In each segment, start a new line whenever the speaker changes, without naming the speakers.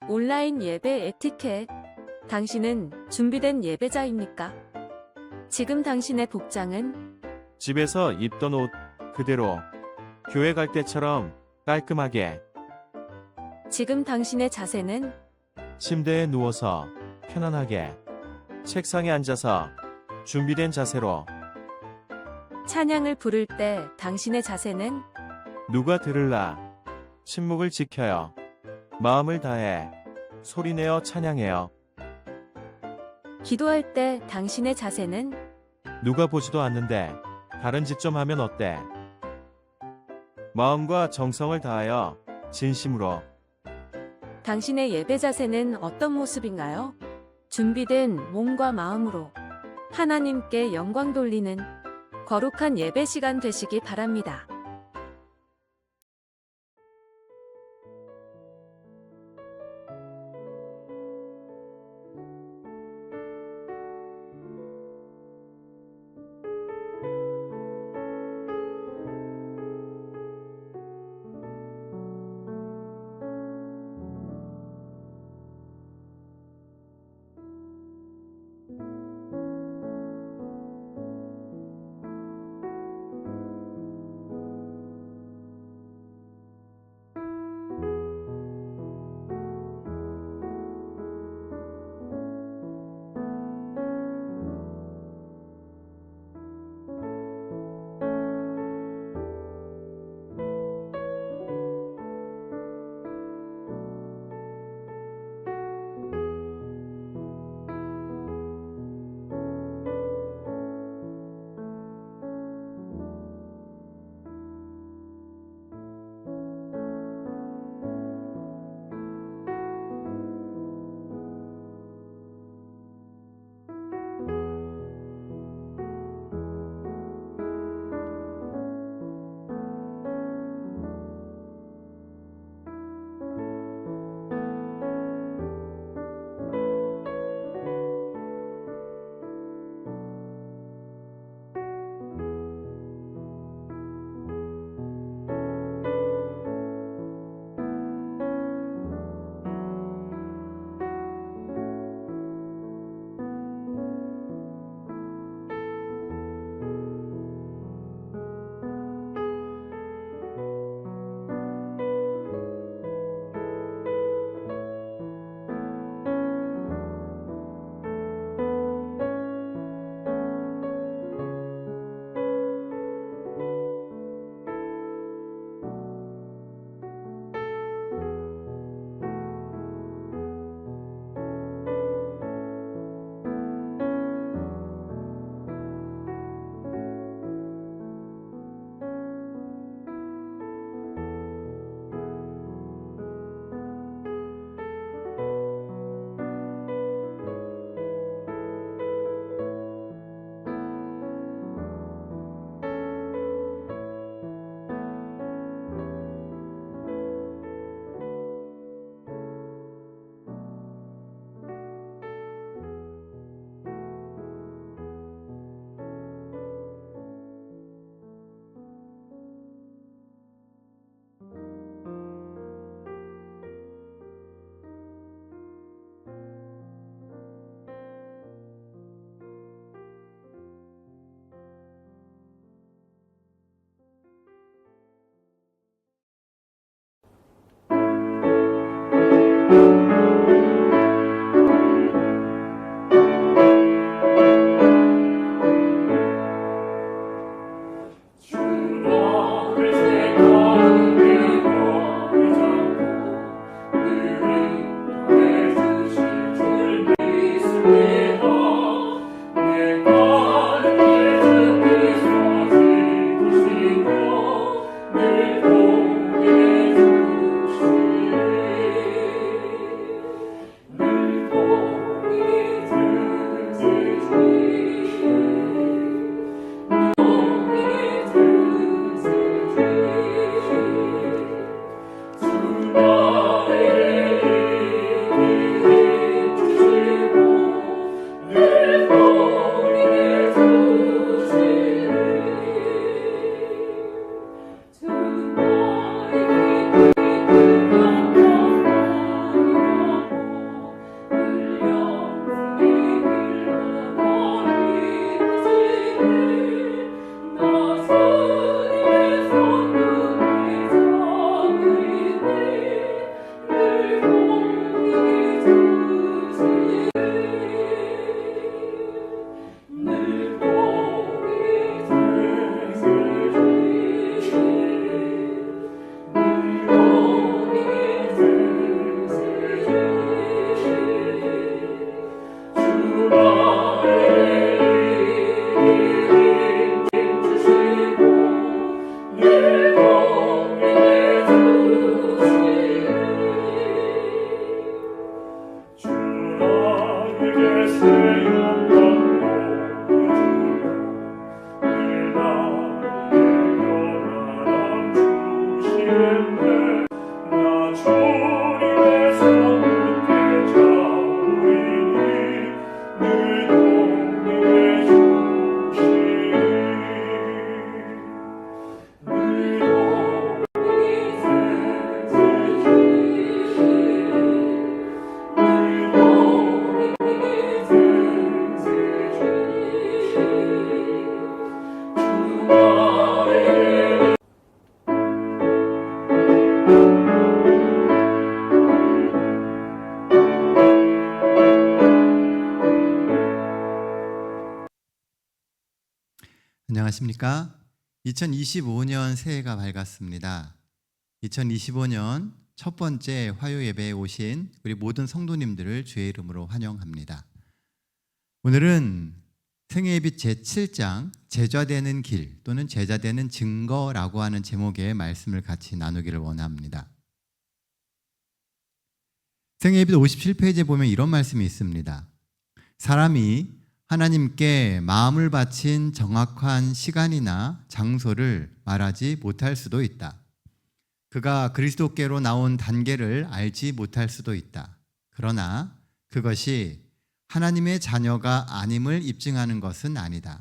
온라인 예배 에티켓. 당신은 준비된 예배자입니까? 지금 당신의 복장은?
집에서 입던 옷 그대로 교회 갈 때처럼 깔끔하게
지금 당신의 자세는?
침대에 누워서 편안하게 책상에 앉아서 준비된 자세로
찬양을 부를 때 당신의 자세는?
누가 들을라 침묵을 지켜요. 마음을 다해 소리내어 찬양해요.
기도할 때 당신의 자세는?
누가 보지도 않는데 다른 짓 좀 하면 어때? 마음과 정성을 다하여 진심으로
당신의 예배 자세는 어떤 모습인가요? 준비된 몸과 마음으로 하나님께 영광 돌리는 거룩한 예배 시간 되시기 바랍니다.
안녕하십니까? 2025년 새해가 밝았습니다. 2025년 첫 번째 화요 예배에 오신 우리 모든 성도님들을 주의 이름으로 환영합니다. 오늘은 생애의 빛 제7장 제자되는 길 또는 제자되는 증거라고 하는 제목의 말씀을 같이 나누기를 원합니다. 생애의 빛 57페이지에 보면 이런 말씀이 있습니다. 사람이 하나님께 마음을 바친 정확한 시간이나 장소를 말하지 못할 수도 있다. 그가 그리스도께로 나온 단계를 알지 못할 수도 있다. 그러나 그것이 하나님의 자녀가 아님을 입증하는 것은 아니다.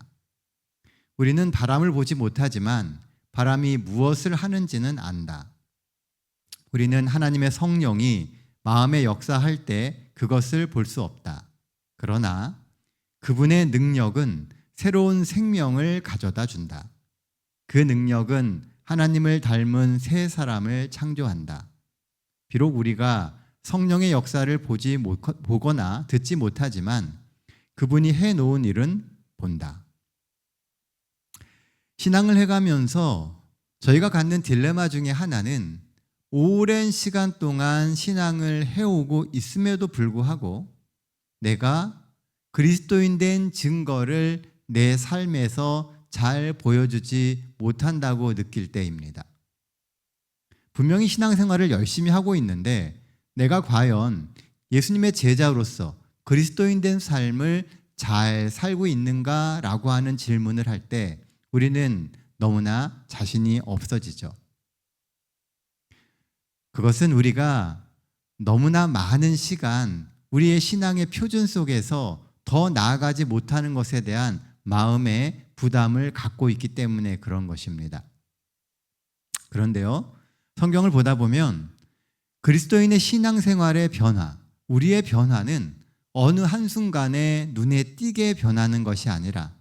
우리는 바람을 보지 못하지만 바람이 무엇을 하는지는 안다. 우리는 하나님의 성령이 마음에 역사할 때 그것을 볼 수 없다. 그러나 그분의 능력은 새로운 생명을 가져다 준다. 그 능력은 하나님을 닮은 새 사람을 창조한다. 비록 우리가 성령의 역사를 보거나 듣지 못하지만 그분이 해놓은 일은 본다. 신앙을 해가면서 저희가 갖는 딜레마 중에 하나는 오랜 시간 동안 신앙을 해오고 있음에도 불구하고 내가 그리스도인 된 증거를 내 삶에서 잘 보여주지 못한다고 느낄 때입니다. 분명히 신앙생활을 열심히 하고 있는데 내가 과연 예수님의 제자로서 그리스도인 된 삶을 잘 살고 있는가라고 하는 질문을 할 때 우리는 너무나 자신이 없어지죠. 그것은 우리가 너무나 많은 시간 우리의 신앙의 표준 속에서 더 나아가지 못하는 것에 대한 마음의 부담을 갖고 있기 때문에 그런 것입니다. 그런데요, 성경을 보다 보면 그리스도인의 신앙생활의 변화, 우리의 변화는 어느 한순간에 눈에 띄게 변하는 것이 아니라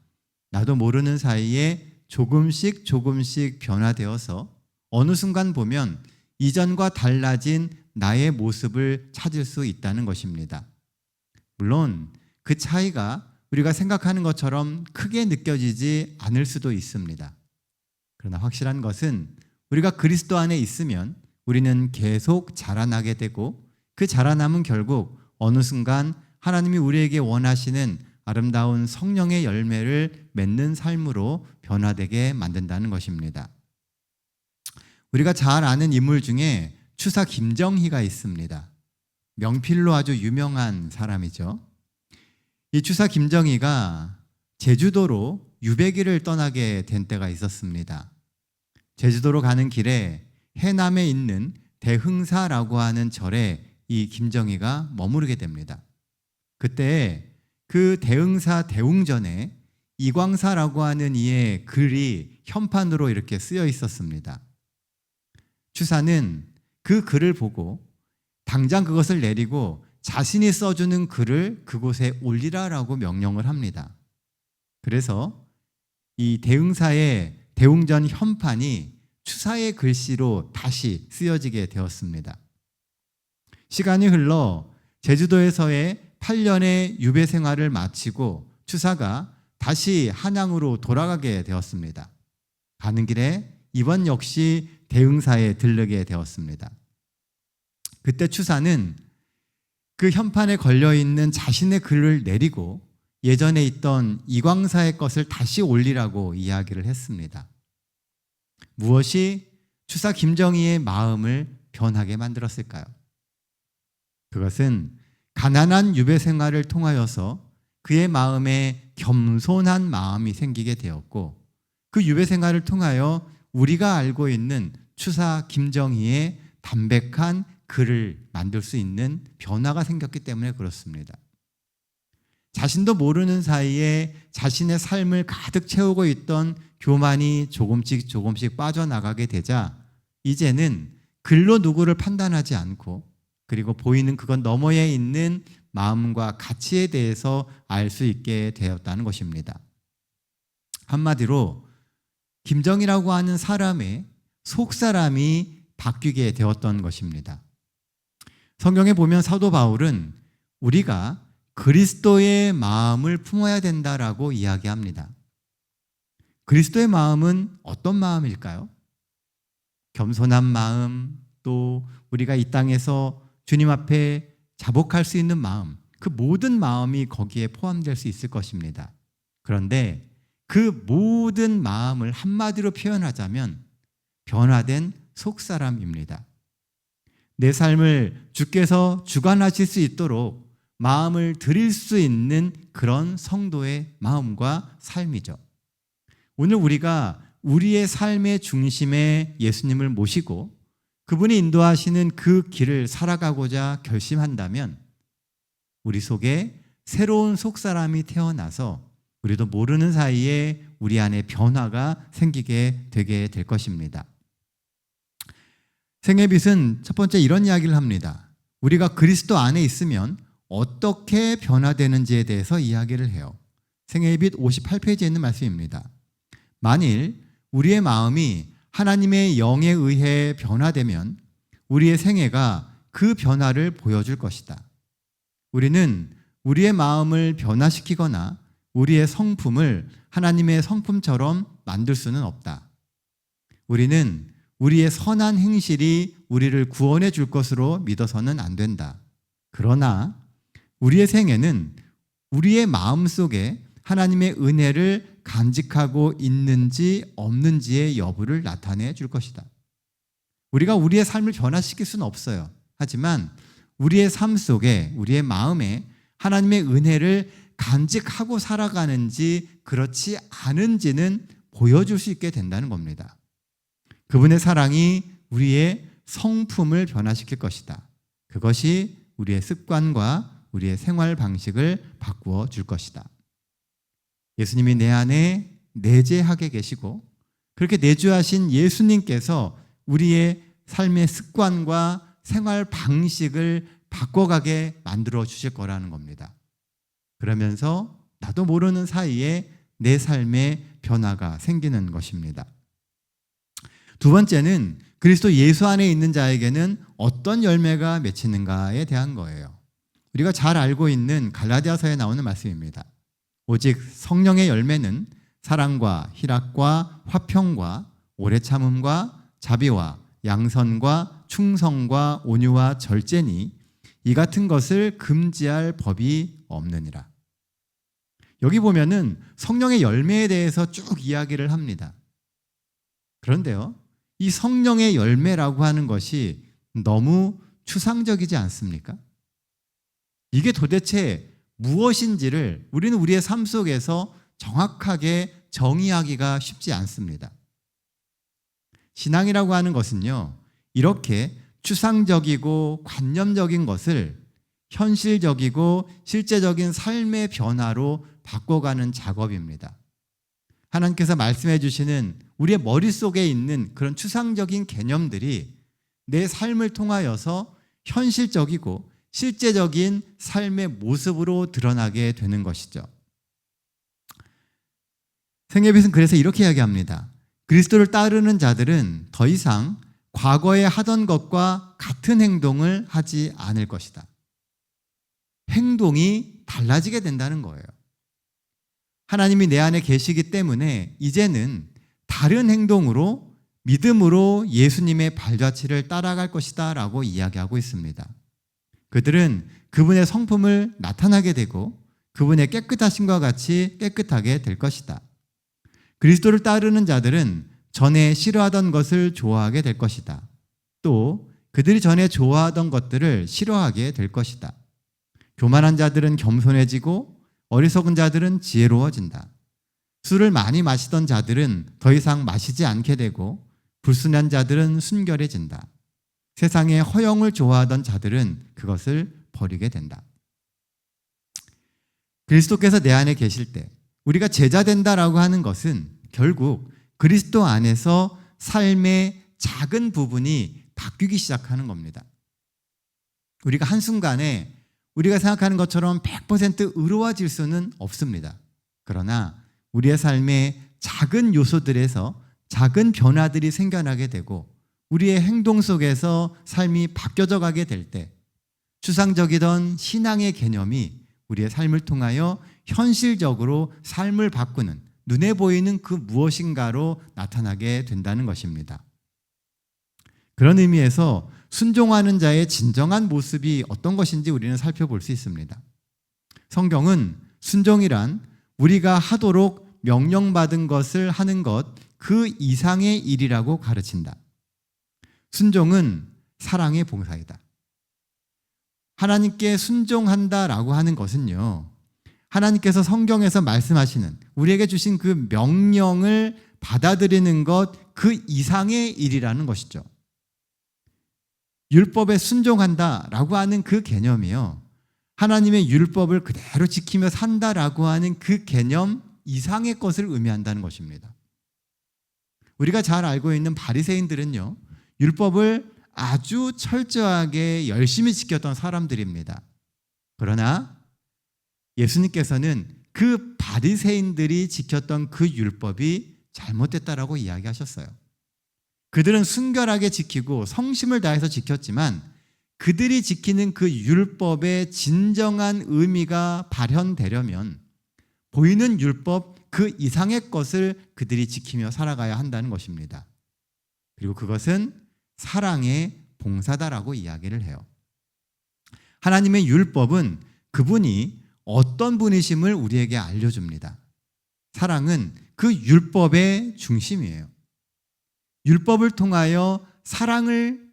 나도 모르는 사이에 조금씩 변화되어서 어느 순간 보면 이전과 달라진 나의 모습을 찾을 수 있다는 것입니다. 물론 그 차이가 우리가 생각하는 것처럼 크게 느껴지지 않을 수도 있습니다. 그러나 확실한 것은 우리가 그리스도 안에 있으면 우리는 계속 자라나게 되고 그 자라남은 결국 어느 순간 하나님이 우리에게 원하시는 아름다운 성령의 열매를 맺는 삶으로 변화되게 만든다는 것입니다. 우리가 잘 아는 인물 중에 추사 김정희가 있습니다. 명필로 아주 유명한 사람이죠. 이 추사 김정희가 제주도로 유배기를 떠나게 된 때가 있었습니다. 제주도로 가는 길에 해남에 있는 대흥사라고 하는 절에 이 김정희가 머무르게 됩니다. 그때 그 대흥사 대웅전에 이광사라고 하는 이의 글이 현판으로 이렇게 쓰여 있었습니다. 추사는 그 글을 보고 당장 그것을 내리고 자신이 써주는 글을 그곳에 올리라라고 명령을 합니다. 그래서 이 대흥사의 대웅전 현판이 추사의 글씨로 다시 쓰여지게 되었습니다. 시간이 흘러 제주도에서의 8년의 유배 생활을 마치고 추사가 다시 한양으로 돌아가게 되었습니다. 가는 길에 이번 역시 대흥사에 들르게 되었습니다. 그때 추사는 그 현판에 걸려있는 자신의 글을 내리고 예전에 있던 이광사의 것을 다시 올리라고 이야기를 했습니다. 무엇이 추사 김정희의 마음을 변하게 만들었을까요? 그것은 가난한 유배 생활을 통하여서 그의 마음에 겸손한 마음이 생기게 되었고 그 유배 생활을 통하여 우리가 알고 있는 추사 김정희의 담백한 글을 만들 수 있는 변화가 생겼기 때문에 그렇습니다. 자신도 모르는 사이에 자신의 삶을 가득 채우고 있던 교만이 조금씩 빠져나가게 되자 이제는 글로 누구를 판단하지 않고 그리고 보이는 그건 너머에 있는 마음과 가치에 대해서 알 수 있게 되었다는 것입니다. 한마디로 김정희라고 하는 사람의 속사람이 바뀌게 되었던 것입니다. 성경에 보면 사도 바울은 우리가 그리스도의 마음을 품어야 된다라고 이야기합니다. 그리스도의 마음은 어떤 마음일까요? 겸손한 마음, 또 우리가 이 땅에서 주님 앞에 자복할 수 있는 마음, 그 모든 마음이 거기에 포함될 수 있을 것입니다. 그런데 그 모든 마음을 한마디로 표현하자면 변화된 속사람입니다. 내 삶을 주께서 주관하실 수 있도록 마음을 드릴 수 있는 그런 성도의 마음과 삶이죠. 오늘 우리가 우리의 삶의 중심에 예수님을 모시고 그분이 인도하시는 그 길을 살아가고자 결심한다면 우리 속에 새로운 속사람이 태어나서 우리도 모르는 사이에 우리 안에 변화가 생기게 되게 될 것입니다. 생애빛은 첫 번째 이런 이야기를 합니다. 우리가 그리스도 안에 있으면 어떻게 변화되는지에 대해서 이야기를 해요. 생애빛 58페이지에 있는 말씀입니다. 만일 우리의 마음이 하나님의 영에 의해 변화되면 우리의 생애가 그 변화를 보여줄 것이다. 우리는 우리의 마음을 변화시키거나 우리의 성품을 하나님의 성품처럼 만들 수는 없다. 우리는 우리의 선한 행실이 우리를 구원해 줄 것으로 믿어서는 안 된다. 그러나 우리의 생애는 우리의 마음 속에 하나님의 은혜를 간직하고 있는지 없는지의 여부를 나타내 줄 것이다. 우리가 우리의 삶을 변화시킬 수는 없어요. 하지만 우리의 삶 속에, 우리의 마음에 하나님의 은혜를 간직하고 살아가는지 그렇지 않은지는 보여줄 수 있게 된다는 겁니다. 그분의 사랑이 우리의 성품을 변화시킬 것이다. 그것이 우리의 습관과 우리의 생활 방식을 바꾸어 줄 것이다. 예수님이 내 안에 내재하게 계시고 그렇게 내주하신 예수님께서 우리의 삶의 습관과 생활 방식을 바꿔가게 만들어 주실 거라는 겁니다. 그러면서 나도 모르는 사이에 내 삶의 변화가 생기는 것입니다. 두 번째는 그리스도 예수 안에 있는 자에게는 어떤 열매가 맺히는가에 대한 거예요. 우리가 잘 알고 있는 갈라디아서에 나오는 말씀입니다. 오직 성령의 열매는 사랑과 희락과 화평과 오래 참음과 자비와 양선과 충성과 온유와 절제니 이 같은 것을 금지할 법이 없느니라. 여기 보면은 성령의 열매에 대해서 쭉 이야기를 합니다. 그런데요, 이 성령의 열매라고 하는 것이 너무 추상적이지 않습니까? 이게 도대체 무엇인지를 우리는 우리의 삶 속에서 정확하게 정의하기가 쉽지 않습니다. 신앙이라고 하는 것은요, 이렇게 추상적이고 관념적인 것을 현실적이고 실제적인 삶의 변화로 바꿔가는 작업입니다. 하나님께서 말씀해 주시는 우리의 머릿속에 있는 그런 추상적인 개념들이 내 삶을 통하여서 현실적이고 실제적인 삶의 모습으로 드러나게 되는 것이죠. 생애빛은 그래서 이렇게 이야기합니다. 그리스도를 따르는 자들은 더 이상 과거에 하던 것과 같은 행동을 하지 않을 것이다. 행동이 달라지게 된다는 거예요. 하나님이 내 안에 계시기 때문에 이제는 다른 행동으로 믿음으로 예수님의 발자취를 따라갈 것이다 라고 이야기하고 있습니다. 그들은 그분의 성품을 나타나게 되고 그분의 깨끗하심과 같이 깨끗하게 될 것이다. 그리스도를 따르는 자들은 전에 싫어하던 것을 좋아하게 될 것이다. 또 그들이 전에 좋아하던 것들을 싫어하게 될 것이다. 교만한 자들은 겸손해지고 어리석은 자들은 지혜로워진다. 술을 많이 마시던 자들은 더 이상 마시지 않게 되고 불순한 자들은 순결해진다. 세상의 허영을 좋아하던 자들은 그것을 버리게 된다. 그리스도께서 내 안에 계실 때 우리가 제자 된다라고 하는 것은 결국 그리스도 안에서 삶의 작은 부분이 바뀌기 시작하는 겁니다. 우리가 한순간에 우리가 생각하는 것처럼 100% 의로워질 수는 없습니다. 그러나 우리의 삶의 작은 요소들에서 작은 변화들이 생겨나게 되고 우리의 행동 속에서 삶이 바뀌어져 가게 될 때 추상적이던 신앙의 개념이 우리의 삶을 통하여 현실적으로 삶을 바꾸는, 눈에 보이는 그 무엇인가로 나타나게 된다는 것입니다. 그런 의미에서 순종하는 자의 진정한 모습이 어떤 것인지 우리는 살펴볼 수 있습니다. 성경은 순종이란 우리가 하도록 명령받은 것을 하는 것 그 이상의 일이라고 가르친다. 순종은 사랑의 봉사이다. 하나님께 순종한다라고 하는 것은요, 하나님께서 성경에서 말씀하시는 우리에게 주신 그 명령을 받아들이는 것 그 이상의 일이라는 것이죠. 율법에 순종한다라고 하는 그 개념이요, 하나님의 율법을 그대로 지키며 산다라고 하는 그 개념 이상의 것을 의미한다는 것입니다. 우리가 잘 알고 있는 바리새인들은요, 율법을 아주 철저하게 열심히 지켰던 사람들입니다. 그러나 예수님께서는 그 바리새인들이 지켰던 그 율법이 잘못됐다라고 이야기하셨어요. 그들은 순결하게 지키고 성심을 다해서 지켰지만 그들이 지키는 그 율법의 진정한 의미가 발현되려면 보이는 율법 그 이상의 것을 그들이 지키며 살아가야 한다는 것입니다. 그리고 그것은 사랑의 봉사다라고 이야기를 해요. 하나님의 율법은 그분이 어떤 분이심을 우리에게 알려줍니다. 사랑은 그 율법의 중심이에요. 율법을 통하여 사랑을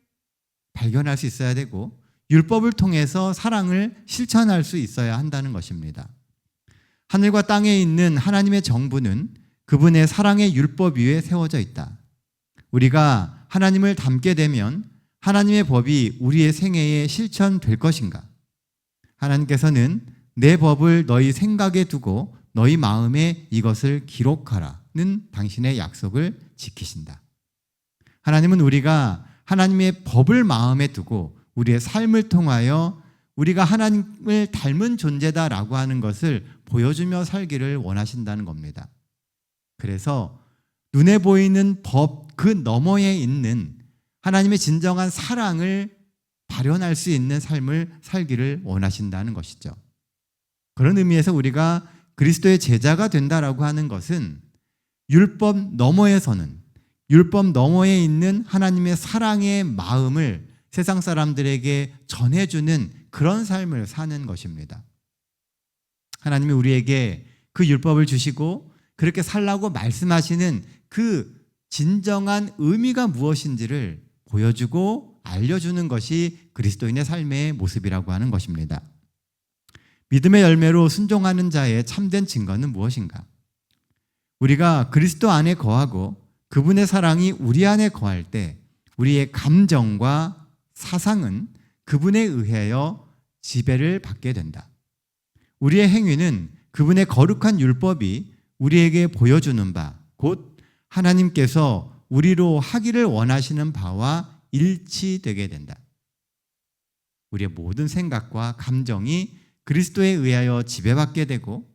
발견할 수 있어야 되고 율법을 통해서 사랑을 실천할 수 있어야 한다는 것입니다. 하늘과 땅에 있는 하나님의 정부는 그분의 사랑의 율법 위에 세워져 있다. 우리가 하나님을 닮게 되면 하나님의 법이 우리의 생애에 실천될 것인가? 하나님께서는 내 법을 너희 생각에 두고 너희 마음에 이것을 기록하라는 당신의 약속을 지키신다. 하나님은 우리가 하나님의 법을 마음에 두고 우리의 삶을 통하여 우리가 하나님을 닮은 존재다라고 하는 것을 보여주며 살기를 원하신다는 겁니다. 그래서 눈에 보이는 법 그 너머에 있는 하나님의 진정한 사랑을 발현할 수 있는 삶을 살기를 원하신다는 것이죠. 그런 의미에서 우리가 그리스도의 제자가 된다라고 하는 것은 율법 너머에서는 율법 너머에 있는 하나님의 사랑의 마음을 세상 사람들에게 전해주는 그런 삶을 사는 것입니다. 하나님이 우리에게 그 율법을 주시고 그렇게 살라고 말씀하시는 그 진정한 의미가 무엇인지를 보여주고 알려주는 것이 그리스도인의 삶의 모습이라고 하는 것입니다. 믿음의 열매로 순종하는 자의 참된 증거는 무엇인가? 우리가 그리스도 안에 거하고 그분의 사랑이 우리 안에 거할 때 우리의 감정과 사상은 그분에 의하여 지배를 받게 된다. 우리의 행위는 그분의 거룩한 율법이 우리에게 보여주는 바, 곧 하나님께서 우리로 하기를 원하시는 바와 일치되게 된다. 우리의 모든 생각과 감정이 그리스도에 의하여 지배받게 되고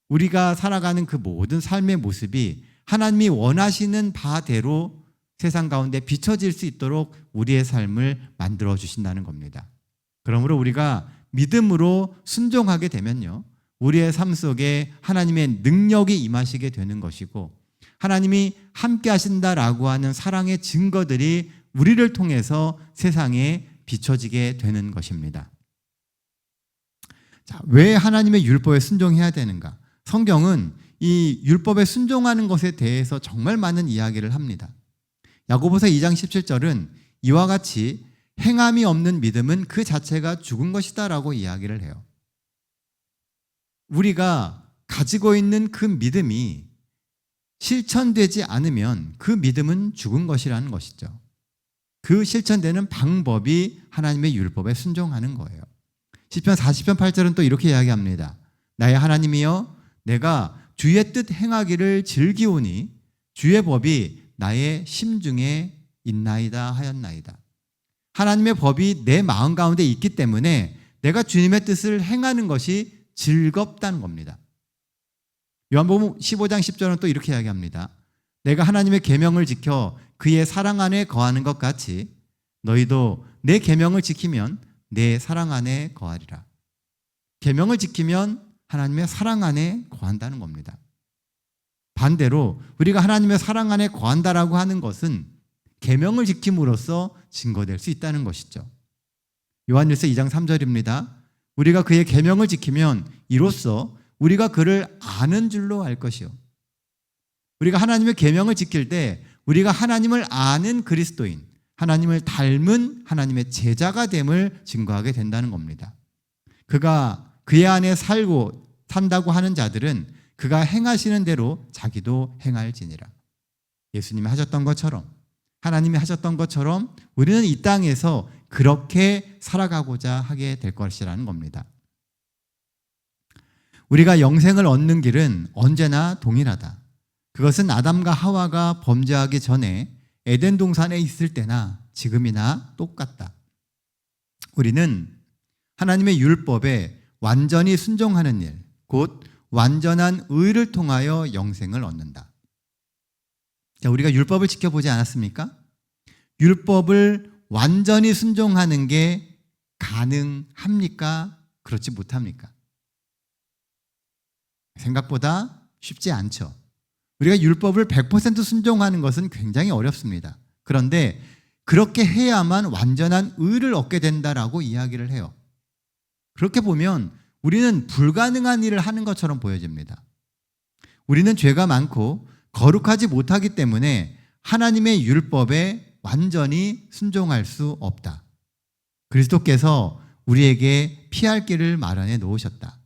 우리가 살아가는 그 모든 삶의 모습이 하나님이 원하시는 바대로 세상 가운데 비춰질 수 있도록 우리의 삶을 만들어 주신다는 겁니다. 그러므로 우리가 믿음으로 순종하게 되면요, 우리의 삶 속에 하나님의 능력이 임하시게 되는 것이고 하나님이 함께 하신다라고 하는 사랑의 증거들이 우리를 통해서 세상에 비춰지게 되는 것입니다. 자, 왜 하나님의 율법에 순종해야 되는가? 성경은 이 율법에 순종하는 것에 대해서 정말 많은 이야기를 합니다. 야고보서 2장 17절은 이와 같이 행함이 없는 믿음은 그 자체가 죽은 것이다라고 이야기를 해요. 우리가 가지고 있는 그 믿음이 실천되지 않으면 그 믿음은 죽은 것이라는 것이죠. 그 실천되는 방법이 하나님의 율법에 순종하는 거예요. 시편 40편 8절은 또 이렇게 이야기합니다. 나의 하나님이여, 내가 주의 뜻 행하기를 즐기오니 주의 법이 나의 심중에 있나이다 하였나이다. 하나님의 법이 내 마음 가운데 있기 때문에 내가 주님의 뜻을 행하는 것이 즐겁다는 겁니다. 요한복음 15장 10절은 또 이렇게 이야기합니다. 내가 하나님의 계명을 지켜 그의 사랑 안에 거하는 것 같이 너희도 내 계명을 지키면 내 사랑 안에 거하리라. 계명을 지키면 하나님의 사랑 안에 거한다는 겁니다. 반대로 우리가 하나님의 사랑 안에 거한다라고 하는 것은 계명을 지킴으로써 증거될 수 있다는 것이죠. 요한일서 2장 3절입니다. 우리가 그의 계명을 지키면 이로써 우리가 그를 아는 줄로 알 것이요. 우리가 하나님의 계명을 지킬 때 우리가 하나님을 아는 그리스도인, 하나님을 닮은 하나님의 제자가 됨을 증거하게 된다는 겁니다. 그가 그의 안에 산다고 하는 자들은 그가 행하시는 대로 자기도 행할지니라. 예수님이 하셨던 것처럼, 하나님이 하셨던 것처럼 우리는 이 땅에서 그렇게 살아가고자 하게 될 것이라는 겁니다. 우리가 영생을 얻는 길은 언제나 동일하다. 그것은 아담과 하와가 범죄하기 전에 에덴 동산에 있을 때나 지금이나 똑같다. 우리는 하나님의 율법에 완전히 순종하는 일, 곧 완전한 의를 통하여 영생을 얻는다. 자, 우리가 율법을 지켜보지 않았습니까? 율법을 완전히 순종하는 게 가능합니까? 그렇지 못합니까? 생각보다 쉽지 않죠. 우리가 율법을 100% 순종하는 것은 굉장히 어렵습니다. 그런데 그렇게 해야만 완전한 의를 얻게 된다라고 이야기를 해요. 그렇게 보면 우리는 불가능한 일을 하는 것처럼 보여집니다. 우리는 죄가 많고 거룩하지 못하기 때문에 하나님의 율법에 완전히 순종할 수 없다. 그리스도께서 우리에게 피할 길을 마련해 놓으셨다.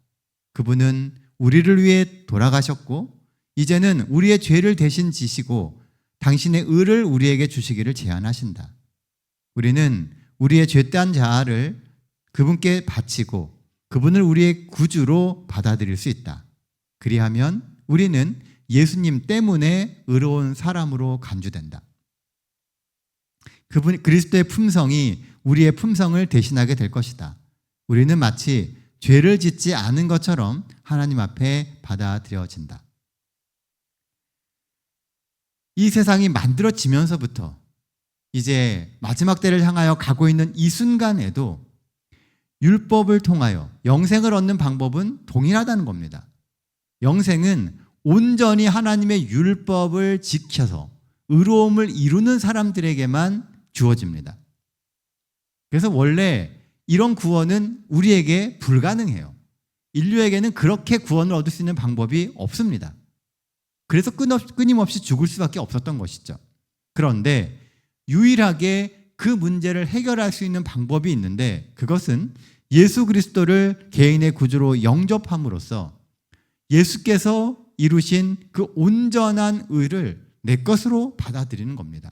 그분은 우리를 위해 돌아가셨고 이제는 우리의 죄를 대신 지시고 당신의 의를 우리에게 주시기를 제안하신다. 우리는 우리의 죄된 자아를 그분께 바치고 그분을 우리의 구주로 받아들일 수 있다. 그리하면 우리는 예수님 때문에 의로운 사람으로 간주된다. 그리스도의 품성이 우리의 품성을 대신하게 될 것이다. 우리는 마치 죄를 짓지 않은 것처럼 하나님 앞에 받아들여진다. 이 세상이 만들어지면서부터 이제 마지막 때를 향하여 가고 있는 이 순간에도 율법을 통하여 영생을 얻는 방법은 동일하다는 겁니다. 영생은 온전히 하나님의 율법을 지켜서 의로움을 이루는 사람들에게만 주어집니다. 그래서 원래 이런 구원은 우리에게 불가능해요. 인류에게는 그렇게 구원을 얻을 수 있는 방법이 없습니다. 그래서 끊임없이 죽을 수밖에 없었던 것이죠. 그런데 유일하게 그 문제를 해결할 수 있는 방법이 있는데 그것은 예수 그리스도를 개인의 구주로 영접함으로써 예수께서 이루신 그 온전한 의를 내 것으로 받아들이는 겁니다.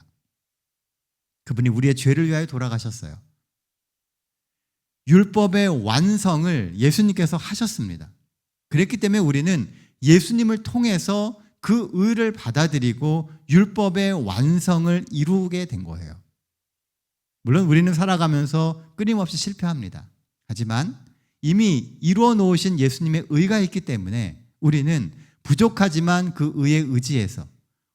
그분이 우리의 죄를 위하여 돌아가셨어요. 율법의 완성을 예수님께서 하셨습니다. 그랬기 때문에 우리는 예수님을 통해서 그 의를 받아들이고 율법의 완성을 이루게 된 거예요. 물론 우리는 살아가면서 끊임없이 실패합니다. 하지만 이미 이루어 놓으신 예수님의 의가 있기 때문에 우리는 부족하지만 그 의에 의지해서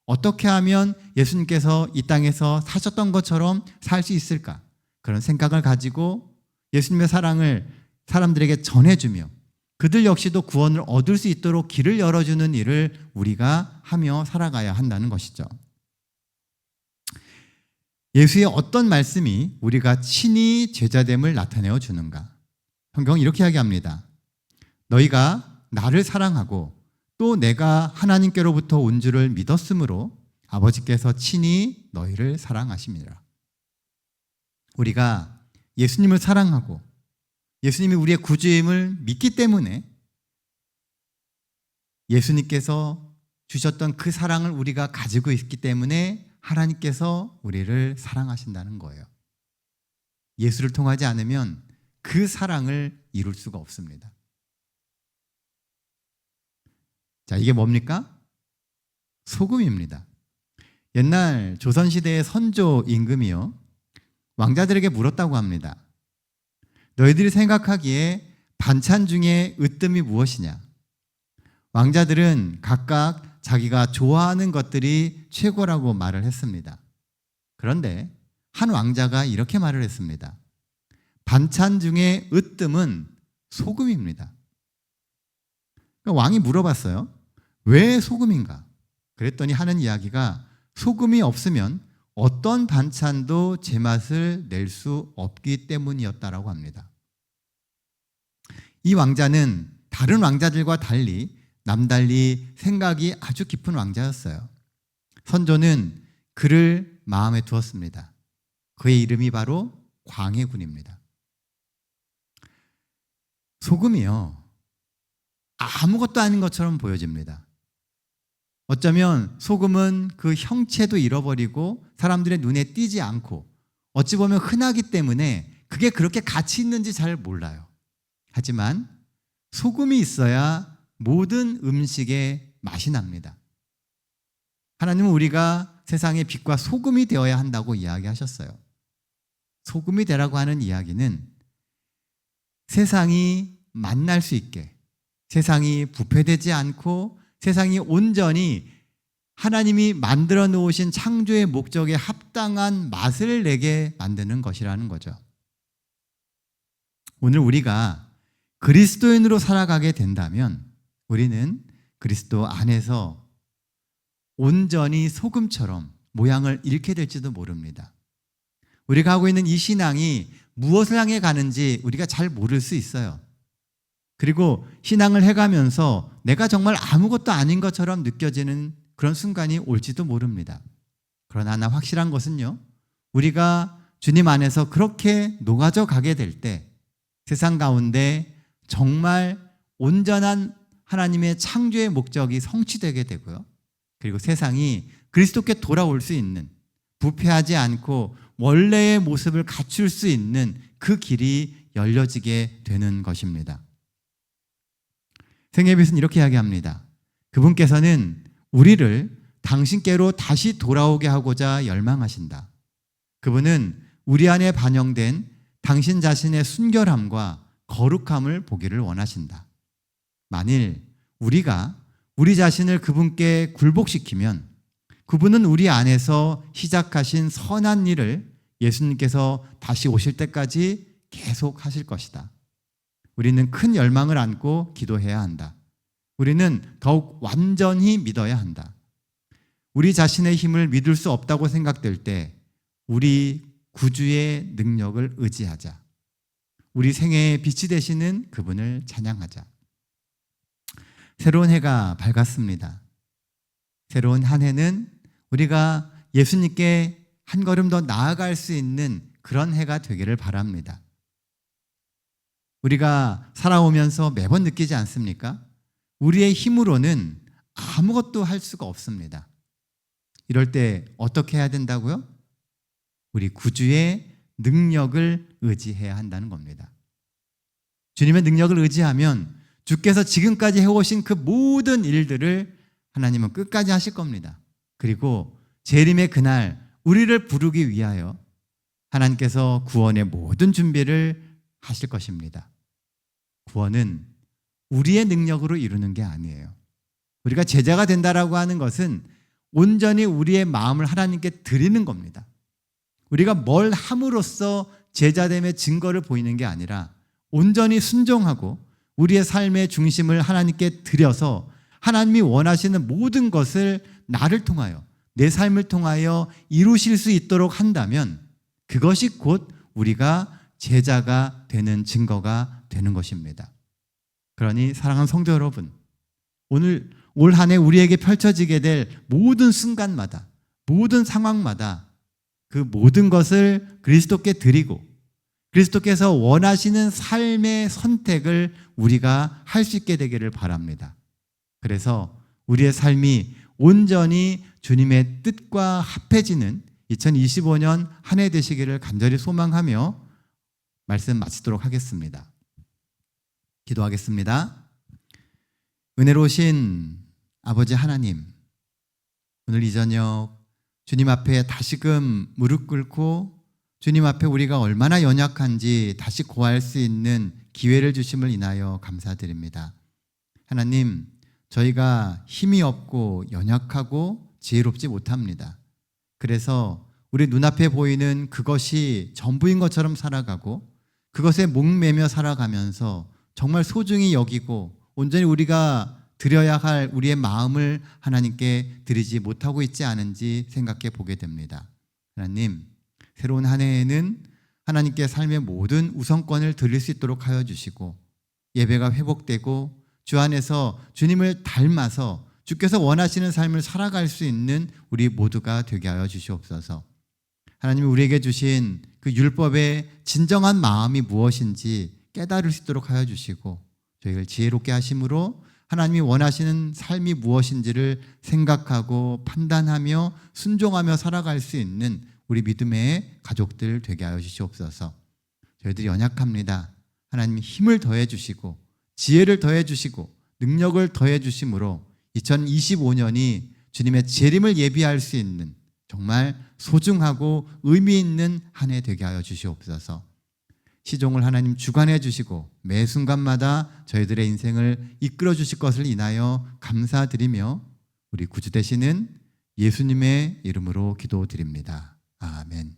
어떻게 하면 예수님께서 이 땅에서 사셨던 것처럼 살 수 있을까? 그런 생각을 가지고 예수님의 사랑을 사람들에게 전해주며 그들 역시도 구원을 얻을 수 있도록 길을 열어주는 일을 우리가 하며 살아가야 한다는 것이죠. 예수의 어떤 말씀이 우리가 친히 제자됨을 나타내어 주는가? 성경은 이렇게 이야기합니다. 너희가 나를 사랑하고 또 내가 하나님께로부터 온 줄을 믿었으므로 아버지께서 친히 너희를 사랑하심이라. 우리가 예수님을 사랑하고 예수님이 우리의 구주임을 믿기 때문에 예수님께서 주셨던 그 사랑을 우리가 가지고 있기 때문에 하나님께서 우리를 사랑하신다는 거예요. 예수를 통하지 않으면 그 사랑을 이룰 수가 없습니다. 자, 이게 뭡니까? 소금입니다. 옛날 조선시대의 선조 임금이요, 왕자들에게 물었다고 합니다. 너희들이 생각하기에 반찬 중에 으뜸이 무엇이냐? 왕자들은 각각 자기가 좋아하는 것들이 최고라고 말을 했습니다. 그런데 한 왕자가 이렇게 말을 했습니다. 반찬 중에 으뜸은 소금입니다. 그러니까 왕이 물어봤어요. 왜 소금인가? 그랬더니 하는 이야기가 소금이 없으면 어떤 반찬도 제맛을 낼 수 없기 때문이었다라고 합니다. 이 왕자는 다른 왕자들과 달리 남달리 생각이 아주 깊은 왕자였어요. 선조는 그를 마음에 두었습니다. 그의 이름이 바로 광해군입니다. 소금이요, 아무것도 아닌 것처럼 보여집니다. 어쩌면 소금은 그 형체도 잃어버리고 사람들의 눈에 띄지 않고 어찌 보면 흔하기 때문에 그게 그렇게 가치 있는지 잘 몰라요. 하지만 소금이 있어야 모든 음식에 맛이 납니다. 하나님은 우리가 세상의 빛과 소금이 되어야 한다고 이야기하셨어요. 소금이 되라고 하는 이야기는 세상이 만날 수 있게, 세상이 부패되지 않고 세상이 온전히 하나님이 만들어 놓으신 창조의 목적에 합당한 맛을 내게 만드는 것이라는 거죠. 오늘 우리가 그리스도인으로 살아가게 된다면 우리는 그리스도 안에서 온전히 소금처럼 모양을 잃게 될지도 모릅니다. 우리가 하고 있는 이 신앙이 무엇을 향해 가는지 우리가 잘 모를 수 있어요. 그리고 신앙을 해가면서 내가 정말 아무것도 아닌 것처럼 느껴지는 그런 순간이 올지도 모릅니다. 그러나 하나 확실한 것은요, 우리가 주님 안에서 그렇게 녹아져 가게 될 때 세상 가운데 정말 온전한 하나님의 창조의 목적이 성취되게 되고요, 그리고 세상이 그리스도께 돌아올 수 있는, 부패하지 않고 원래의 모습을 갖출 수 있는 그 길이 열려지게 되는 것입니다. 생애빛은 이렇게 이야기합니다. 그분께서는 우리를 당신께로 다시 돌아오게 하고자 열망하신다. 그분은 우리 안에 반영된 당신 자신의 순결함과 거룩함을 보기를 원하신다. 만일 우리가 우리 자신을 그분께 굴복시키면 그분은 우리 안에서 시작하신 선한 일을 예수님께서 다시 오실 때까지 계속 하실 것이다. 우리는 큰 열망을 안고 기도해야 한다. 우리는 더욱 완전히 믿어야 한다. 우리 자신의 힘을 믿을 수 없다고 생각될 때 우리 구주의 능력을 의지하자. 우리 생애의 빛이 되시는 그분을 찬양하자. 새로운 해가 밝았습니다. 새로운 한 해는 우리가 예수님께 한 걸음 더 나아갈 수 있는 그런 해가 되기를 바랍니다. 우리가 살아오면서 매번 느끼지 않습니까? 우리의 힘으로는 아무것도 할 수가 없습니다. 이럴 때 어떻게 해야 된다고요? 우리 구주의 능력을 의지해야 한다는 겁니다. 주님의 능력을 의지하면 주께서 지금까지 해오신 그 모든 일들을 하나님은 끝까지 하실 겁니다. 그리고 재림의 그날 우리를 부르기 위하여 하나님께서 구원의 모든 준비를 하실 것입니다. 구원은 우리의 능력으로 이루는 게 아니에요. 우리가 제자가 된다라고 하는 것은 온전히 우리의 마음을 하나님께 드리는 겁니다. 우리가 뭘 함으로써 제자됨의 증거를 보이는 게 아니라 온전히 순종하고 우리의 삶의 중심을 하나님께 드려서 하나님이 원하시는 모든 것을 나를 통하여, 내 삶을 통하여 이루실 수 있도록 한다면 그것이 곧 우리가 제자가 되는 증거가 되는 것입니다. 그러니 사랑하는 성도 여러분, 오늘 올 한 해 우리에게 펼쳐지게 될 모든 순간마다, 모든 상황마다 그 모든 것을 그리스도께 드리고 그리스도께서 원하시는 삶의 선택을 우리가 할 수 있게 되기를 바랍니다. 그래서 우리의 삶이 온전히 주님의 뜻과 합해지는 2025년 한 해 되시기를 간절히 소망하며 말씀 마치도록 하겠습니다. 기도하겠습니다. 은혜로우신 아버지 하나님, 오늘 이 저녁 주님 앞에 다시금 무릎 꿇고 주님 앞에 우리가 얼마나 연약한지 다시 고할 수 있는 기회를 주심을 인하여 감사드립니다. 하나님, 저희가 힘이 없고 연약하고 지혜롭지 못합니다. 그래서 우리 눈앞에 보이는 그것이 전부인 것처럼 살아가고 그것에 목매며 살아가면서 정말 소중히 여기고 온전히 우리가 드려야 할 우리의 마음을 하나님께 드리지 못하고 있지 않은지 생각해 보게 됩니다. 하나님, 새로운 한 해에는 하나님께 삶의 모든 우선권을 드릴 수 있도록 하여 주시고 예배가 회복되고 주 안에서 주님을 닮아서 주께서 원하시는 삶을 살아갈 수 있는 우리 모두가 되게 하여 주시옵소서. 하나님이 우리에게 주신 그 율법의 진정한 마음이 무엇인지 깨달을 수 있도록 하여 주시고 저희를 지혜롭게 하심으로 하나님이 원하시는 삶이 무엇인지를 생각하고 판단하며 순종하며 살아갈 수 있는 우리 믿음의 가족들 되게 하여 주시옵소서. 저희들이 연약합니다. 하나님이 힘을 더해 주시고 지혜를 더해 주시고 능력을 더해 주심으로 2025년이 주님의 재림을 예비할 수 있는 정말 소중하고 의미 있는 한 해 되게 하여 주시옵소서. 시종을 하나님 주관해 주시고 매 순간마다 저희들의 인생을 이끌어 주실 것을 인하여 감사드리며 우리 구주 되시는 예수님의 이름으로 기도드립니다. 아멘.